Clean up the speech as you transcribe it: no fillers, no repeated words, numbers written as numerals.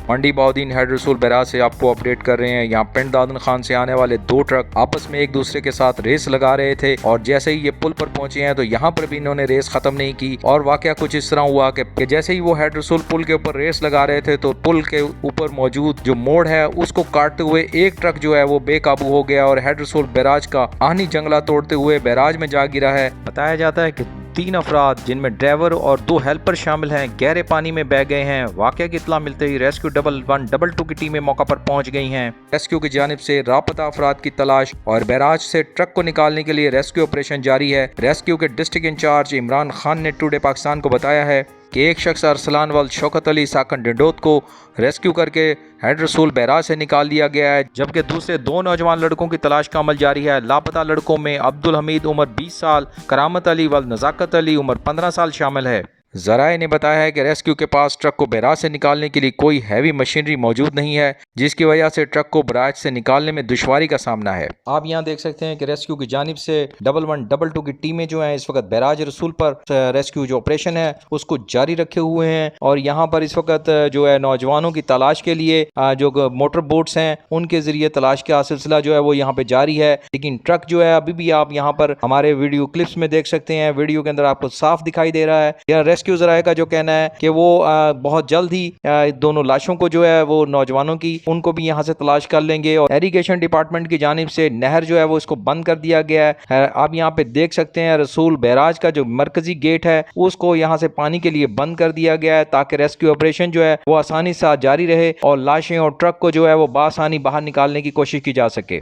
मंडी Bahauddin head रसूल barrage से आपको अपडेट कर रहे हैं। यहाँ पिंड दादन खान से आने वाले दो ट्रक आपस में एक दूसरे के साथ रेस लगा रहे थे और जैसे ही ये पुल पर पहुंचे हैं तो यहाँ पर भी इन्होंने रेस खत्म नहीं की और वाकया कुछ इस तरह हुआ कि जैसे ही वो हेड रसूल पुल के ऊपर रेस लगा रहे थे तो पुल के ऊपर मौजूद जो मोड़ है उसको काटते हुए एक ट्रक जो है वो बेकाबू हो गया और हेड रसूल बैराज का आहनी जंगला तोड़ते हुए बैराज में जा गिरा है। बताया जाता है कि 3 अफराद जिनमें ड्राइवर और 2 हेल्पर शामिल हैं गहरे पानी में बह गए हैं। वाकया की इत्तला मिलते ही रेस्क्यू 112 की टीमें मौका पर पहुंच गई हैं। रेस्क्यू की जानिब से लापता अफराद की तलाश और बैराज से ट्रक को निकालने के लिए रेस्क्यू ऑपरेशन जारी है। रेस्क्यू के डिस्ट्रिक्ट इंचार्ज इमरान खान ने टुडे पाकिस्तान को बताया है कि एक शख्स अरसलान वल शौकत अली साकन डिंडोत को रेस्क्यू करके हेड रसूल बैराज से निकाल दिया गया है, जबकि दूसरे 2 नौजवान लड़कों की तलाश का अमल जारी है। लापता लड़कों में अब्दुल हमीद उम्र 20 साल, करामत अली वल नज़ाकत अली उम्र 15 साल शामिल है। ज़राए ने बताया है कि रेस्क्यू के पास ट्रक को बैराज से निकालने के लिए कोई हैवी मशीनरी मौजूद नहीं है, जिसकी वजह से ट्रक को बैराज से निकालने में दुश्वारी का सामना है। आप यहाँ देख सकते हैं कि रेस्क्यू की जानिब से 1122 की टीमें जो हैं इस वक्त बैराज रसूल पर रेस्क्यू जो ऑपरेशन है उसको जारी रखे हुए हैं और यहाँ पर इस वक्त जो है नौजवानों की तलाश के लिए जो मोटर बोट्स हैं उनके जरिए तलाश का सिलसिला जो है वो यहाँ पे जारी है। लेकिन ट्रक जो है अभी भी आप यहाँ पर हमारे वीडियो क्लिप्स में देख सकते हैं, वीडियो के अंदर आपको साफ दिखाई दे रहा है। रेस्क्यू ज़राए का जो कहना है कि वो बहुत जल्द ही दोनों लाशों को जो है वो नौजवानों की उनको भी यहाँ से तलाश कर लेंगे और इरिगेशन डिपार्टमेंट की जानिब से नहर जो है वो इसको बंद कर दिया गया है। आप यहाँ पे देख सकते हैं रसूल बैराज का जो मरकजी गेट है उसको यहाँ से पानी के लिए बंद कर दिया गया है ताकि रेस्क्यू ऑपरेशन जो है वो आसानी से जारी रहे और लाशें और ट्रक को जो है वो बासानी बाहर निकालने की कोशिश की जा सके।